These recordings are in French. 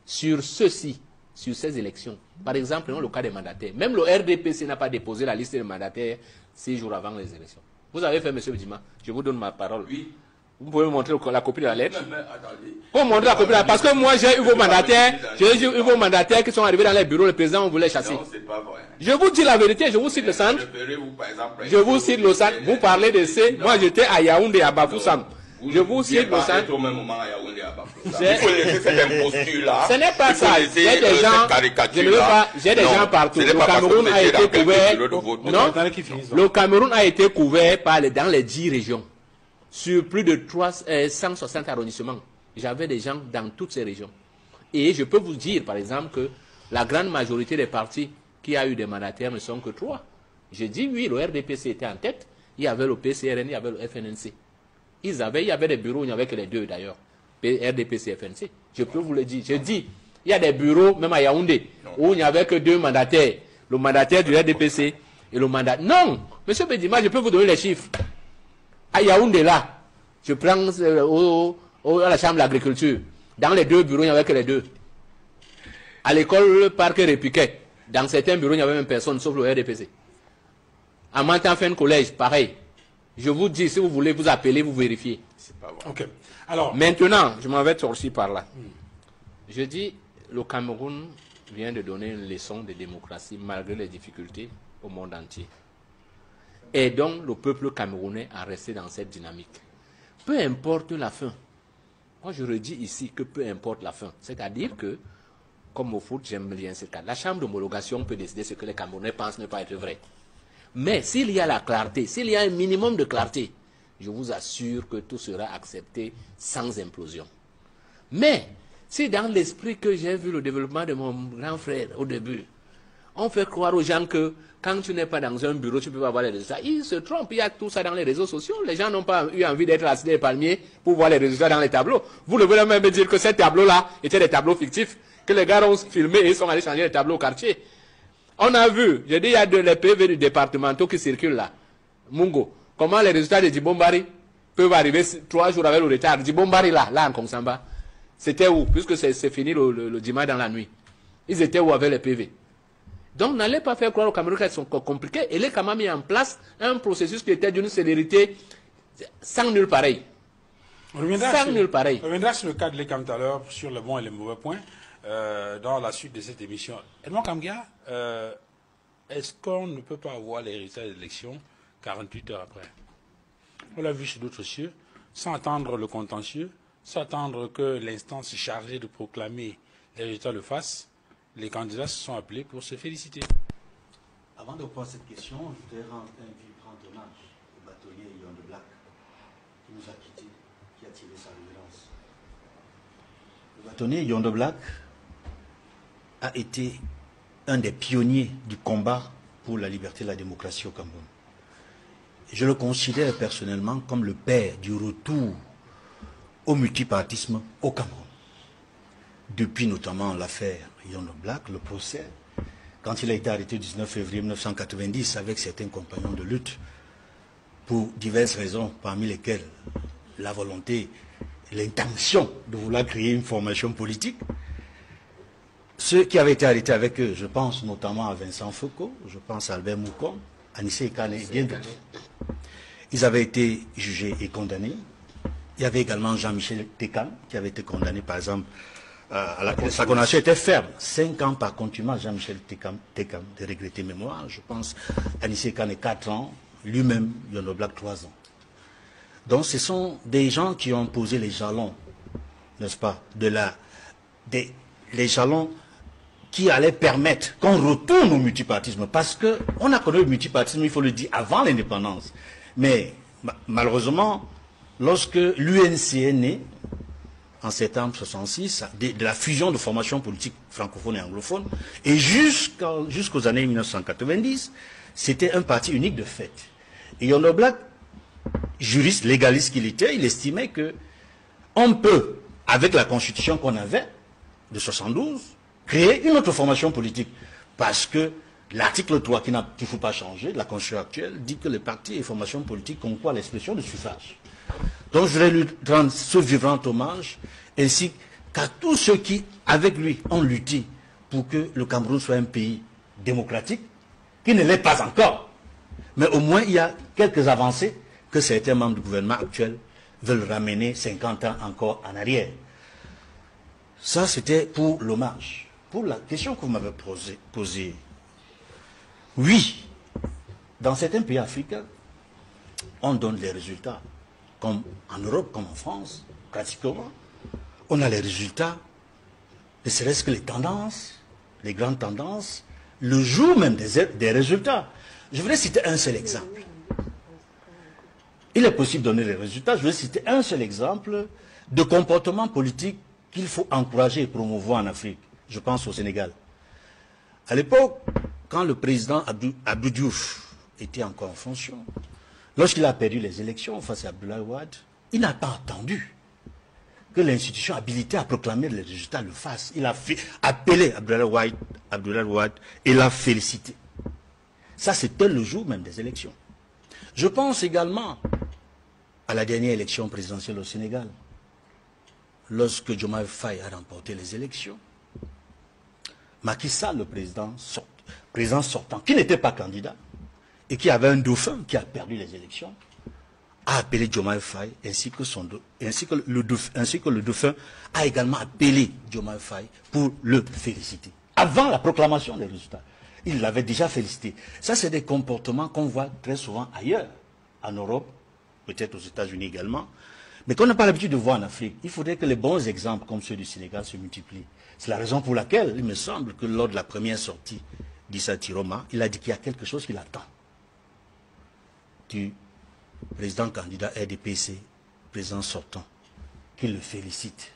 sur ceci, sur ces élections. Par exemple, dans le cas des mandataires. Même le RDPC n'a pas déposé la liste des mandataires 6 jours avant les élections. Vous avez fait, M. Bidjima, je vous donne ma parole. Oui. Vous pouvez me montrer la copie de la lettre? Mais attendez. Pour montrer la copie de la lettre. Parce que moi, j'ai eu vos mandataires. J'ai eu vos mandataires qui sont arrivés dans les bureaux. Le président voulait chasser. Non, c'est pas vrai. Je vous dis la vérité. Je vous cite le centre. Je vous cite le centre. Vous parlez de C. Moi, j'étais à Yaoundé, à Bafoussam. Je vous cite le centre. Au même moment à Yaoundé, à Bafoussam. Il faut laisser cette imposture-là. Ce n'est pas ça. J'ai des gens. Je ne veux pas. J'ai des gens partout. Le Cameroun a été couvert. Non. Le Cameroun a été couvert dans les 10 régions. Sur plus de 160 arrondissements. J'avais des gens dans toutes ces régions. Et je peux vous dire, par exemple, que la grande majorité des partis qui a eu des mandataires ne sont que 3. Je dis oui, le RDPC était en tête. Il y avait le PCRN, il y avait le FNNC. Il y avait des bureaux, il n'y avait que les deux d'ailleurs. RDPC et FNC. Je peux vous le dire. Je dis, il y a des bureaux, même à Yaoundé, où il n'y avait que 2 mandataires. Le mandataire du RDPC et le mandataire. Non, M. Bidjima, je peux vous donner les chiffres. À Yaoundé, là, je prends à la chambre d'agriculture. Dans les 2 bureaux, il n'y avait que les 2. À l'école, le parc Répiquet, dans certains bureaux, il n'y avait même personne, sauf le RDPC. À Mantan Collège, pareil. Je vous dis, si vous voulez vous appeler, vous vérifiez. C'est pas vrai. Ok. Alors, maintenant, je m'en vais sortir par là. Je dis, le Cameroun vient de donner une leçon de démocratie malgré les difficultés au monde entier. Et donc, le peuple camerounais a resté dans cette dynamique. Peu importe la fin. Moi, je redis ici que peu importe la fin. C'est-à-dire que, comme au foot, j'aime bien ce cas. La chambre d'homologation peut décider ce que les Camerounais pensent ne pas être vrai. Mais s'il y a la clarté, s'il y a un minimum de clarté, je vous assure que tout sera accepté sans implosion. Mais, si dans l'esprit que j'ai vu le développement de mon grand frère au début, on fait croire aux gens que quand tu n'es pas dans un bureau, tu ne peux pas voir les résultats. Ils se trompent, il y a tout ça dans les réseaux sociaux. Les gens n'ont pas eu envie d'être assis des palmiers pour voir les résultats dans les tableaux. Vous ne voulez même dire que ces tableaux-là étaient des tableaux fictifs, que les gars ont filmé et sont allés changer les tableaux au quartier. On a vu, j'ai dit, il y a les PV du départementaux qui circulent là. Mungo, comment les résultats de Djibombari peuvent arriver 3 jours avec le retard. Djibombari là en Kongsamba, c'était où? Puisque c'est fini le dimanche dans la nuit. Ils étaient où avec les PV? Donc n'allez pas faire croire aux Camerounais qu'elles sont compliquées. Elle est quand même mis en place un processus qui était d'une célérité sans nul pareil. On reviendra sur le cas de l'ECAM tout à l'heure, sur le bon et les mauvais points, dans la suite de cette émission. Edmond Kamgia, est-ce qu'on ne peut pas avoir les résultats des élections 48 heures après? On l'a vu sur d'autres cieux, sans attendre le contentieux, sans attendre que l'instance chargée de proclamer les résultats le fasse. Les candidats se sont appelés pour se féliciter. Avant de poser cette question, je voudrais rendre hommage au bâtonnier Yon de Black, qui nous a quittés, qui a tiré sa révérence. Le bâtonnier Yon de Black a été un des pionniers du combat pour la liberté et la démocratie au Cameroun. Je le considère personnellement comme le père du retour au multipartisme au Cameroun. Depuis notamment l'affaire Yon Black, le procès, quand il a été arrêté le 19 février 1990 avec certains compagnons de lutte, pour diverses raisons, parmi lesquelles la volonté, l'intention de vouloir créer une formation politique. Ceux qui avaient été arrêtés avec eux, je pense notamment à Vincent Foucault, je pense à Albert Moukom, Anissé Kane et bien d'autres. Ils avaient été jugés et condamnés. Il y avait également Jean-Michel Técan, qui avait été condamné par exemple. Sa condamnation était ferme. 5 ans par contumace, Jean-Michel Técan, de regretter mémoire. Je pense Anissé Kane 4 ans, lui-même, Yon Black 3 ans. Donc ce sont des gens qui ont posé les jalons, n'est-ce pas, les jalons qui allaient permettre qu'on retourne au multipartisme. Parce qu'on a connu le multipartisme, il faut le dire, avant l'indépendance. Mais malheureusement, lorsque l'UNC est né, en septembre 1966, de la fusion de formations politiques francophones et anglophones, et jusqu'aux années 1990, c'était un parti unique de fait. Et Yon Black, juriste, légaliste qu'il était, il estimait que on peut, avec la constitution qu'on avait, de 72, créer une autre formation politique. Parce que l'article 3, qu'il ne faut pas changer, de la constitution actuelle, dit que les partis et formations politiques concourent à l'expression du suffrage. Donc je voudrais lui rendre ce vibrant hommage, ainsi qu'à tous ceux qui, avec lui, ont lutté pour que le Cameroun soit un pays démocratique, qui ne l'est pas encore. Mais au moins, il y a quelques avancées que certains membres du gouvernement actuel veulent ramener 50 ans encore en arrière. Ça, c'était pour l'hommage. Pour la question que vous m'avez posée, oui, dans certains pays africains, on donne les résultats, comme en Europe, comme en France, pratiquement. On a les résultats, ne serait-ce que les tendances, les grandes tendances, le jour même des résultats. Je voudrais citer un seul exemple. Il est possible de donner les résultats. Je vais citer un seul exemple de comportement politique qu'il faut encourager et promouvoir en Afrique. Je pense au Sénégal. À l'époque, quand le président Abdou Diouf était encore en fonction, lorsqu'il a perdu les élections face à Abdoulaye Wade, il n'a pas attendu que l'institution habilitée à proclamer les résultats le fasse. Il a fait appeler Abdoulaye Wade et l'a félicité. Ça, c'était le jour même des élections. Je pense également à la dernière élection présidentielle au Sénégal. Lorsque Diomaye Faye a remporté les élections, Macky Sall, le président sortant, qui n'était pas candidat, et qui avait un dauphin qui a perdu les élections, a appelé Diomaye Faye, ainsi que le dauphin a également appelé Diomaye Faye pour le féliciter. Avant la proclamation des résultats. Il l'avait déjà félicité. Ça, c'est des comportements qu'on voit très souvent ailleurs, en Europe, peut-être aux États-Unis également, mais qu'on n'a pas l'habitude de voir en Afrique. Il faudrait que les bons exemples comme ceux du Sénégal se multiplient. C'est la raison pour laquelle il me semble que lors de la première sortie d'Issa Tiroma, il a dit qu'il y a quelque chose qu'il attend du président candidat RDPC, président sortant, qu'il le félicite.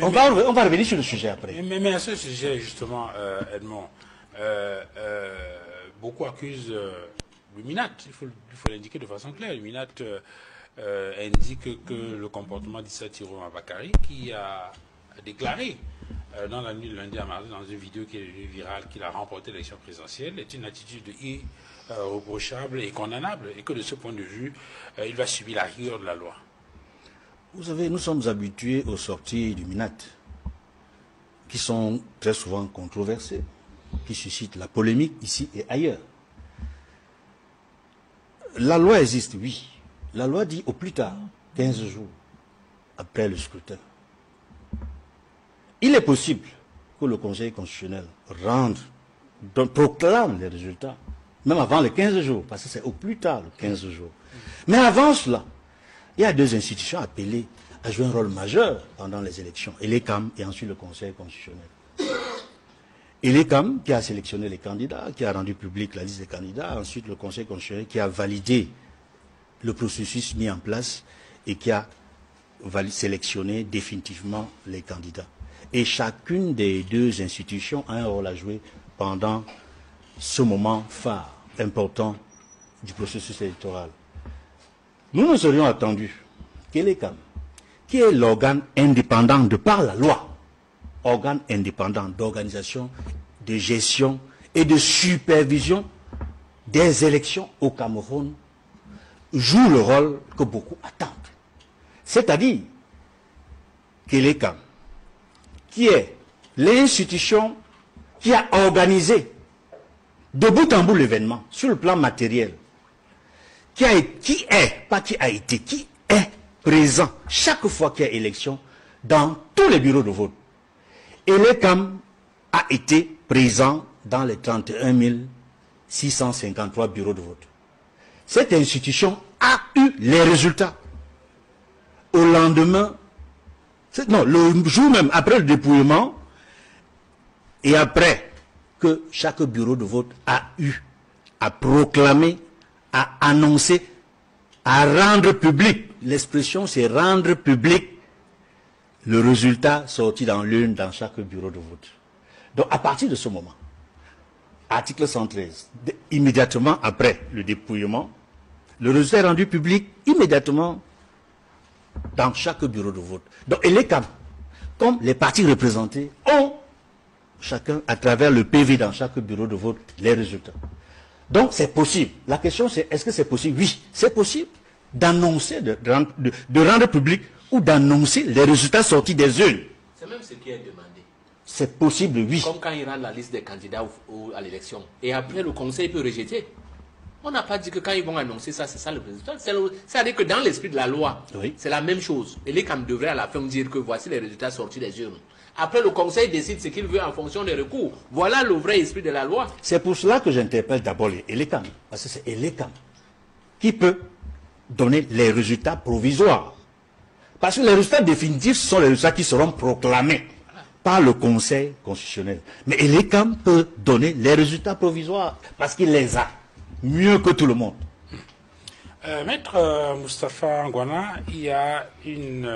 On va revenir sur le sujet après. Mais à ce sujet, justement, Edmond, beaucoup accusent l'UMINAT, il faut l'indiquer de façon claire. L'UMINAT indique que le comportement d'Issa Tiroma Bakary, qui a déclaré dans la nuit de lundi à mardi, dans une vidéo qui est devenue virale, qu'il a remporté l'élection présidentielle, est une attitude irréprochable et condamnable, et que de ce point de vue, il va subir la rigueur de la loi. Vous savez, nous sommes habitués aux sorties du MINAT, qui sont très souvent controversées, qui suscitent la polémique ici et ailleurs. La loi existe, oui. La loi dit au plus tard, 15 jours après le scrutin. Il est possible que le Conseil constitutionnel proclame les résultats, même avant les 15 jours, parce que c'est au plus tard le 15 jours. Mais avant cela, il y a deux institutions appelées à jouer un rôle majeur pendant les élections, et l'ECAM et ensuite le Conseil constitutionnel. Et l'ECAM qui a sélectionné les candidats, qui a rendu public la liste des candidats, ensuite le Conseil constitutionnel qui a validé le processus mis en place et qui a sélectionné définitivement les candidats. Et chacune des deux institutions a un rôle à jouer pendant ce moment phare, important du processus électoral. Nous nous serions attendus que l'ECAM, qui est l'organe indépendant de par la loi, organe indépendant d'organisation, de gestion et de supervision des élections au Cameroun, joue le rôle que beaucoup attendent. C'est-à-dire que l'ECAM, qui est l'institution qui a organisé de bout en bout l'événement sur le plan matériel, qui est présent chaque fois qu'il y a élection dans tous les bureaux de vote. Et l'ECAM a été présent dans les 31 653 bureaux de vote. Cette institution a eu les résultats au lendemain, non, le jour même après le dépouillement, et après que chaque bureau de vote a eu à proclamer, à annoncer, à rendre public, l'expression c'est rendre public le résultat sorti dans l'urne dans chaque bureau de vote. Donc à partir de ce moment, article 113, immédiatement après le dépouillement, le résultat est rendu public immédiatement dans chaque bureau de vote. Donc, et les CAM, comme les partis représentés, ont chacun, à travers le PV dans chaque bureau de vote, les résultats. Donc, c'est possible. La question, c'est est-ce que c'est possible? Oui, c'est possible d'annoncer, de rendre public ou d'annoncer les résultats sortis des urnes C'est même ce qui est demandé. C'est possible, oui. Comme quand il rend la liste des candidats à l'élection. Et après, le Conseil peut rejeter. On n'a pas dit que quand ils vont annoncer ça, c'est ça le résultat. C'est-à-dire que dans l'esprit de la loi, Oui. c'est la même chose. Et les CAM devraient à la fin dire que voici les résultats sortis des urnes. Après, le Conseil décide ce qu'il veut en fonction des recours. Voilà le vrai esprit de la loi. C'est pour cela que j'interpelle d'abord les ELECAM. Parce que c'est ELECAM qui peut donner les résultats provisoires. Parce que les résultats définitifs sont les résultats qui seront proclamés par le Conseil constitutionnel. Mais ELECAM peut donner les résultats provisoires parce qu'il les a mieux que tout le monde. Maître Moustapha Ngwana, il y a une